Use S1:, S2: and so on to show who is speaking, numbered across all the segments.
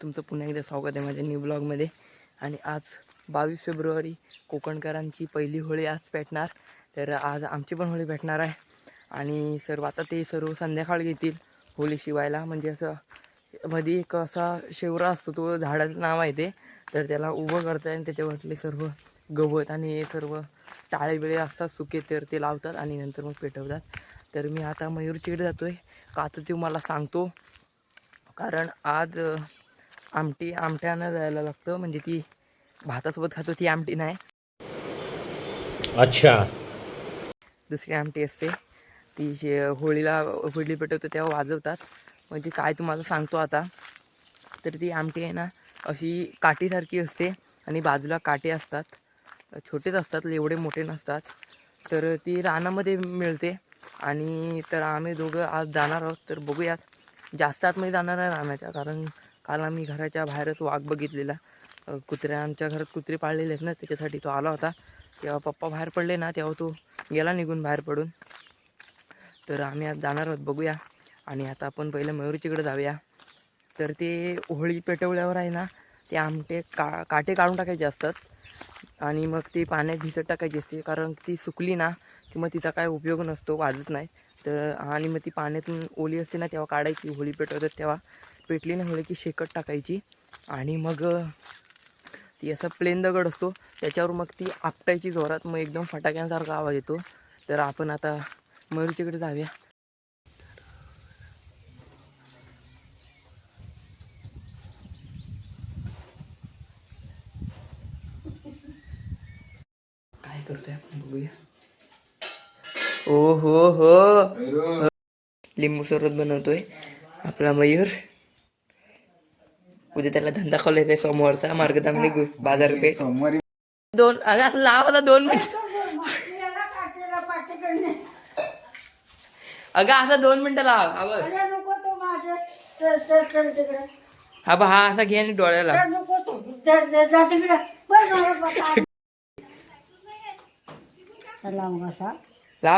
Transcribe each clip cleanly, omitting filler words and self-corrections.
S1: तुमचं पुन्हा एकदा स्वागत आहे माझ्या न्यू ब्लॉगमध्ये. आणि आज 22 फेब्रुवारी कोकणकरांची पहिली होळी आज पेटणार. तर आज आमची पण होळी पेटणार आहे. आणि सर्व आता ते सर्व संध्याकाळ घेतील होळी शिवायला. म्हणजे असं मध्ये एक असा शेवरा असतो, तो झाडाचं नाव आहे ते. तर त्याला उभं करतात आणि त्याच्यावरले सर्व गवत आणि हे सर्व टाळे बिळे असतात सुके, तर ते लावतात आणि नंतर मग पेटवतात. तर मी आता मयूरचीकडे जातो आहे. का तर ते मला सांगतो, कारण आज आमट्यानं जायला लागतं. म्हणजे ती भातासोबत खातो ती आमटी नाही,
S2: अच्छा,
S1: दुसरी आमटी असते ती. होळीला होळी पेटवतो तेव्हा वाजवतात. म्हणजे काय तुम्हाला सांगतो आता. तर ती आमटी आहे ना, अशी काठीसारखी असते आणि बाजूला काटे असतात, छोटेच असतात, एवढे मोठे नसतात. तर ती रानामध्ये मिळते. आणि तर आम्ही दोघं आज जाणार आहोत. तर बघूयात, जास्त आतमध्ये जाणार आहे रानाच्या, कारण काल आम्ही घराच्या बाहेरच वाघ बघितलेला. आमच्या घरात कुत्रे पाळलेले आहेत ना, त्याच्यासाठी तो आला होता. तेव्हा पप्पा बाहेर पडले ना, तेव्हा तो गेला निघून बाहेर पडून. तर आम्ही आज जाणार आहोत, बघूया. आणि आता आपण पहिले मयूरचीकडे जाऊया. तर ते होळी पेटवल्यावर आहे ना, ते आमटे काटे काढून टाकायचे असतात आणि मग ती पाण्यात भिजत टाकायची असते. कारण ती सुकली ना की मग तिचा काय उपयोग नसतो, वाजत नाही. तर आणि मग ती पाण्यातून ओली असते ना, तेव्हा काढायची. होळी पेटवतात तेव्हा पेटली नाही होळी की शेकट टाकायची. आणि मग ती असा प्लेन दगड असतो, त्याच्यावर मग ती आपटायची जोरात, मग एकदम फटाक्यांसारखा आवाज येतो. तर आपण आता मयूरचीकडे जाऊया. काय करतोय आपण बघूया. ओ हो हो, लिंबू सरबत बनवतोय आपला मयूर. उद्या त्याला धंदा खोलायचा समोरचा मार्गदामनी बाजारपेठ. दोन अगं लाव आता 2 मिनिट. अगं असं 2 मिनिटं लाव. हा बा, हा असा घे आणि डोळ्याला लाव.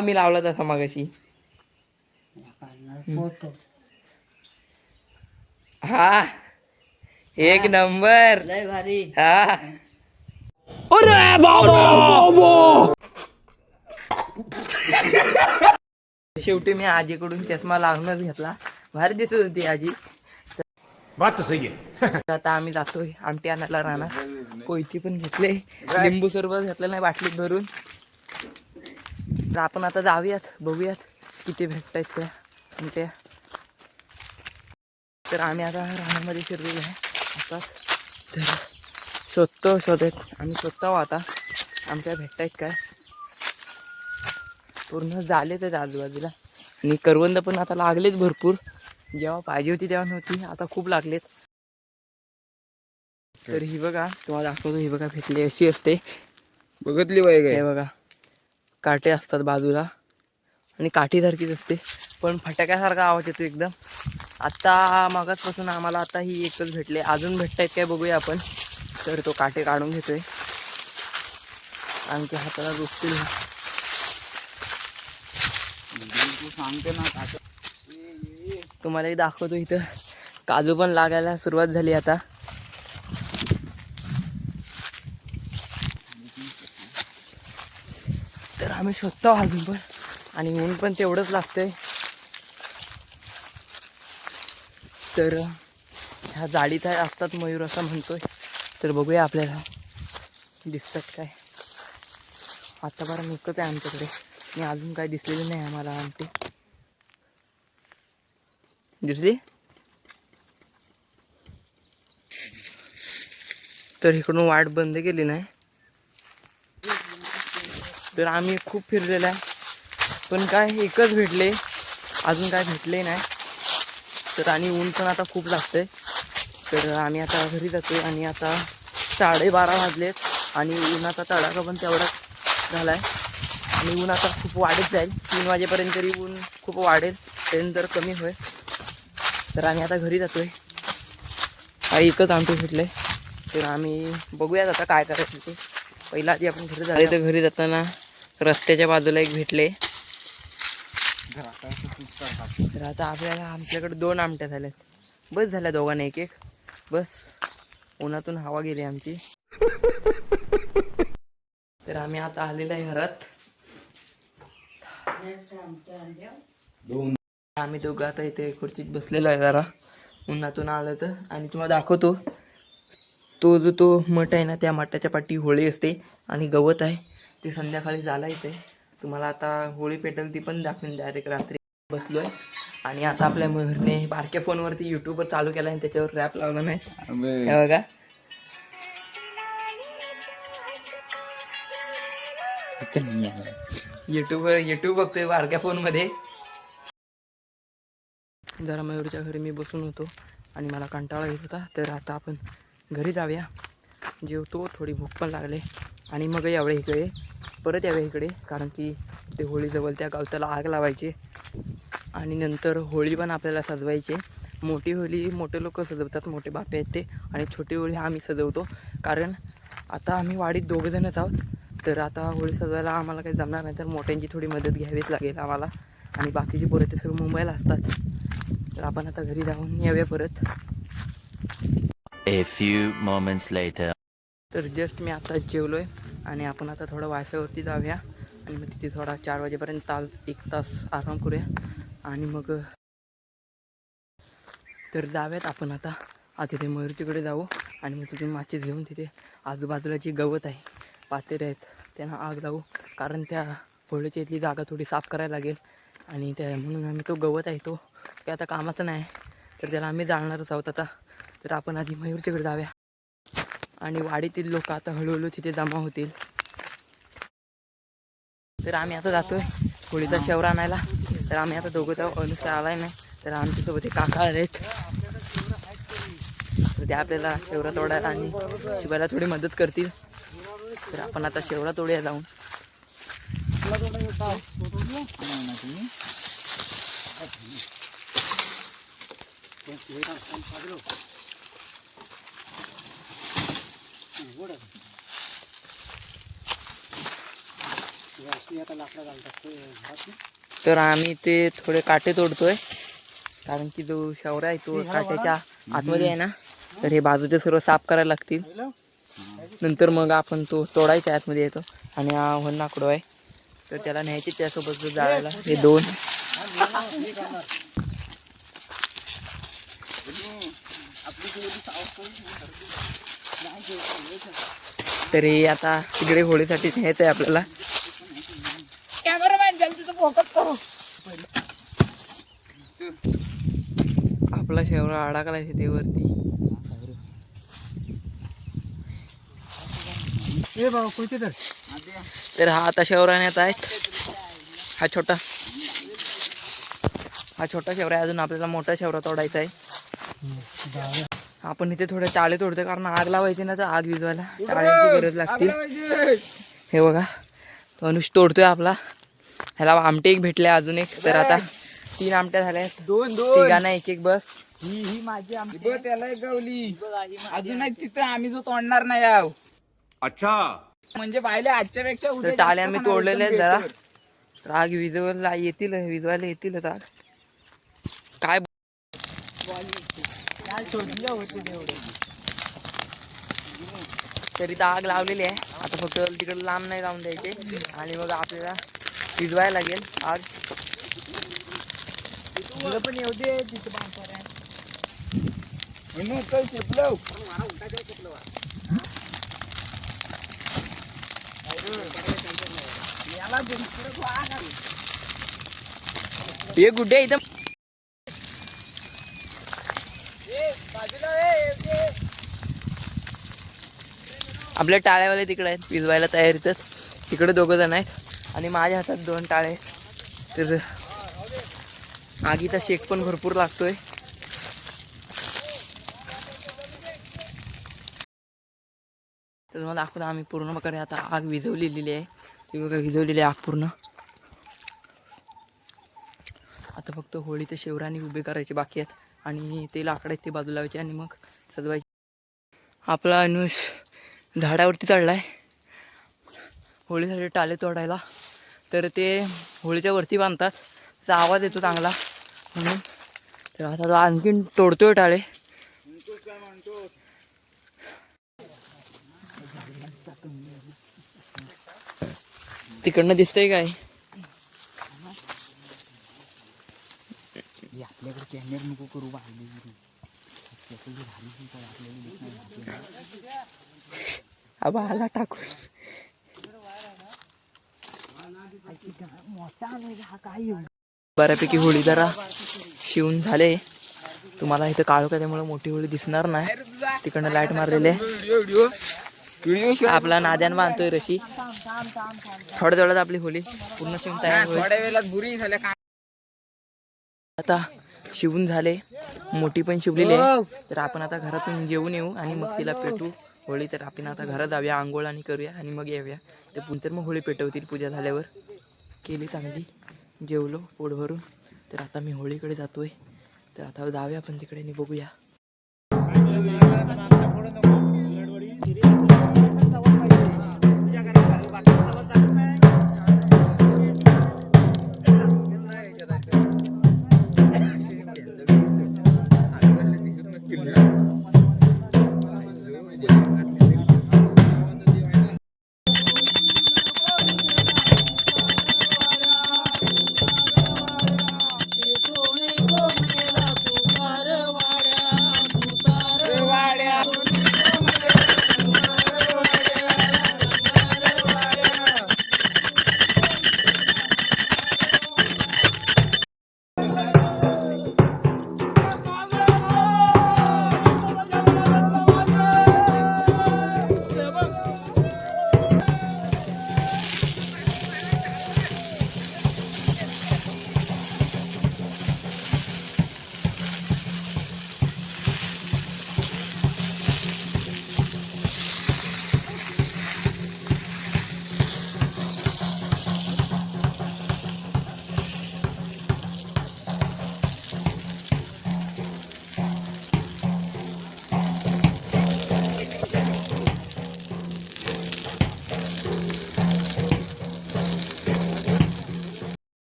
S1: मी लावला तसा मागाशी. हा, एक नंबर, लय भारी. हा, अरे बाबा. शेवटी मी आजीकडून चष्मा लावूनच घेतला. भारी दिसत होती आजी.
S2: बात तो सही है.
S1: आता आम्ही जातोय आमटी आणायला राहणार. कोयती पण घेतले, लिंबू सरबत घेतलं नाही बाटलीत भरून. तर आपण आता जाऊयात, बघूयात किती भेटतायत त्या आमट्या. तर आम्ही आता रानामध्ये शिरलेलो आहे आता. तर शोधत आम्ही शोधतो आता आमच्या भेटतायत काय. पूर्ण झालेच आहेत आजूबाजूला. आणि करवंद पण आता लागलेत भरपूर. जेव्हा पाहिजे होती तेव्हा नव्हती, आता खूप लागलेत. तर ही बघा, तुम्हाला दाखवतो. ही बघा भेटली, अशी असते, बघतली पाहिजे. हे बघा, काटे असतात बाजूला आणि काठीसारखीच असते, पण फटाक्यासारखा आवाज येतो एकदम. आत्ता मागासपासून आम्हाला आता ही एकच भेटले. अजून भेटतायत काय बघूया आपण. तर तो काटे काढून घेतोय, आणखी हाताला रुसतील. तुम्हाला एक दाखवतो, इथं काजू पण लागायला सुरुवात झाली आता. तर आम्ही शोधतो अजून पण, आणि ऊन पण तेवढंच लागतंय. तर ह्या जाळीत असतात मयूर असं म्हणतोय. तर बघूया आपल्याला दिसतात काय. आता बरं एकच आहे आमच्याकडे, आणि अजून काय दिसलेलं नाही आम्हाला आमटी. दिसली तर इकडून वाट बंद केली नाही. तर आम्ही खूप फिरलेलं आहे, पण काय एकच भेटले, अजून काय भेटले नाही. तर आणि ऊन पण आता खूप लागतंय. तर आम्ही आता घरी जातोय. आणि आता 12:30 वाजलेत आणि उन्हाचा तडाखा पण तेवढाच झाला आहे. आणि ऊन आता खूप वाढत जाईल. 3 वाजेपर्यंत तरी ऊन खूप वाढेल, त्यानंतर कमी होईल. तर आम्ही आता घरी जातोय. एकच आमटी भेटले. तर आम्ही बघूयात आता काय करायचं ते. पहिला आधी आपण घरी जायचं. तर घरी जाताना रस्त्याच्या बाजूला एक भेटले. तर आता आपल्याला आमच्याकडे 2 आमट्या झाल्यात, बस झाल्या दोघांना एक एक. बस उन्हातून हवा गेली आमची. तर आम्ही आता आलेलो आहे घरात. आम्ही दोघं आता इथे खुर्चीत बसलेलो आहे जरा उन्हातून आलं तर. आणि तुम्हाला दाखवतो तो मठ आहे ना, त्या मठाच्या पाठी होळी असते आणि गवत आहे ते संध्याकाळी झालायचं. तुम्हाला आता होळी पेटेल ती पण दाखवेन डायरेक्ट रात्री. बसलो आहे आणि आता आपल्या मयूरने बारक्या फोनवरती यूट्यूबवर चालू केला आणि त्याच्यावर रॅप लावला नाही. हे बघा यूट्यूब बघतोय बारक्या फोनमध्ये. जरा मयूरच्या घरी मी बसून होतो आणि मला कंटाळा येत होता. तर आता आपण घरी जाऊया, जेवतो, थोडी भूक पण लागले आणि मग यावेळी इकडे परत यावे इकडे. कारण की ते होळीजवळ त्या गावताला आग लावायची आणि नंतर होळी पण आपल्याला सजवायची. मोठी होळी मोठे लोक सजवतात, मोठे बापे आहेत ते. आणि छोटी होळी आम्ही सजवतो. कारण आता आम्ही वाडीत दोघंजणच आहोत. तर आता होळी सजवायला आम्हाला काही जमणार नाही, तर मोठ्यांची थोडी मदत घ्यावीच लागेल आम्हाला. आणि बाकीची पोरं ते सर्व मुंबईला असतात. तर आपण आता घरी जाऊन यावे परत.
S3: A few moments later.
S1: तर जस्ट मी आता जेवलो आहे आणि आपण आता थोडं वायफायवरती जाऊया आणि मग तिथे थोडा 4 वाजेपर्यंत एक तास आराम करूया आणि मग तर जाऊयात आपण आता तिथे मयूरचीकडे जाऊ. आणि मग तिथून माचीस घेऊन तिथे आजूबाजूला जी गवत आहे, पातेरे आहेत, त्यांना आग लावू. कारण त्या होळीच्या इथली जागा थोडी साफ करायला लागेल आणि त्या म्हणून आम्ही तो गवत आहे तो काही आता कामाचा नाही, तर त्याला आम्ही जाळणारच आहोत आता. तर आपण आधी मयूरच्याकडे जाऊया आणि वाडीतील लोक आता हळूहळू तिथे जमा होतील. तर आम्ही आता जातोय होळीचा शेवरा आणायला. तर आम्ही आता दोघं जाऊ, अनुष्का आलाय नाही, तर आमच्यासोबत एक काका आलेत. तर ते आपल्याला शेवरा तोडायला आणि शिवायला थोडी मदत करतील. तर आपण आता शेवरा तोडूया जाऊन. तर आम्ही ते थोडे काटे तोडतोय कारण की जो शेवरा आहे तो काट्याच्या आतमध्ये आहे ना, तर हे बाजूचे सर्व साफ करायला लागतील. नंतर मग आपण तो तोडायच्या आतमध्ये येतो. आणि हा वन्नाकडो आहे, तर त्याला न्यायचे त्यासोबत जाळायला हे दोन. तरी आता तिकडे होळीसाठी न्यायचं आहे आपल्याला. आपला शेवरा अडकलाय तिथे वरती. तर हा आता शेवरा नेत आहेत. हा छोटा शेवरा आहे. अजून आपल्याला मोठा शेवरा तोडायचा आहे. आपण इथे थोडे टाळे तोडतोय कारण आग लावायची ना, तर आग विजवायला टाळ्यांची गरज लागते. हे बघा तो अनुष तोडतोय आपला. ह्याला आमटे एक भेटले अजून एक. तर आता 3 आमट्या झाल्या, दोन तिघांना एक बस.
S4: ही माझी आमटी त्याला गवली अजून तिथं आम्ही जो तोडणार नाही आहो.
S2: अच्छा.
S4: म्हणजे पाहिले आजच्या पेक्षा
S1: तर टाळे आम्ही तोडलेले आहेत जरा. तर आग विजवायला येतीलच आग. काय तरी तर आग लावलेली आहे. आता फक्त तिकडे लांब नाही जाऊन द्यायचे आणि मग आपल्याला विजवायला लागेल आग.
S4: पण येऊ दे तिथं
S1: हे गुड्डे इथं आपल्या टाळ्यावाले तिकडे आहेत विजवायला तयारीतच. तिकडे 2 जण आहेत आणि माझ्या हातात 2 टाळे. तर आगीचा शेक पण भरपूर लागतोय. तर मला दाखवतो आम्ही पूर्ण प्रकारे आता आग विझवलेली आहे. ती बघा विझवलेली आहे आग पूर्ण. आता फक्त होळीचे शेवराने उभे करायचे बाकी आहेत आणि ते लाकडं आहेत ते बाजूला लावायचे आणि मग सजवायचे. आपला अनुष झाडावरती चढला आहे होळीसाठी टाळे तोडायला. तर ते होळीच्या वरती बांधतात, त्याचा आवाज येतो चांगला म्हणून. तर आता तो आणखीन तोडतोय टाळे. तिकडनं दिसतंय काय?
S4: आपल्याकडे कॅमेरा नको करू
S1: आबा आला टाकून. बऱ्यापैकी होळी जरा शिवून झाले. तुम्हाला इथं काळोख आहे त्यामुळे मोठी होळी दिसणार नाही. तिकडनं लाईट मारलेले. आपला नाद्यान बांधतोय रशी. थोड्या वेळात आपली होळी पूर्ण शिवून तयार होईल.
S4: थोड्या वेळात बुरी झाल्या का
S1: आता शिवून झाले, मोठी पण शिवलेली आहे. तर आपण आता घरातून जेवून येऊ आणि मग तिला पेटू होळी. तर आपण आता घरात जाऊया, आंघोळ आणि करूया आणि मग येऊया. ते नंतर मग होळी पेटवतील पूजा झाल्यावर. केली चांगली, जेवलो पोट भरून. तर आता मी होळीकडे जातोय. तर आता जाऊया आपण तिकडे आणि बघूया.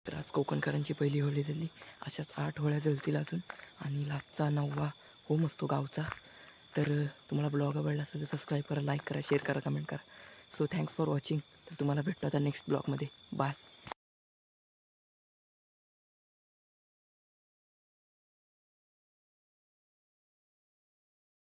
S1: तर आज कोकणकरांची पहिली होळी झाली. अशाच 8 होळ्या जळतील अजून. आणि लास्टचा 9वा होम असतो गावचा. तर तुम्हाला ब्लॉग आवडला असेल तर सबस्क्राईब करा, लाईक करा, शेअर करा, कमेंट करा. So thanks for watching. तर तुम्हाला भेटतो आता नेक्स्ट ब्लॉगमध्ये. बाय.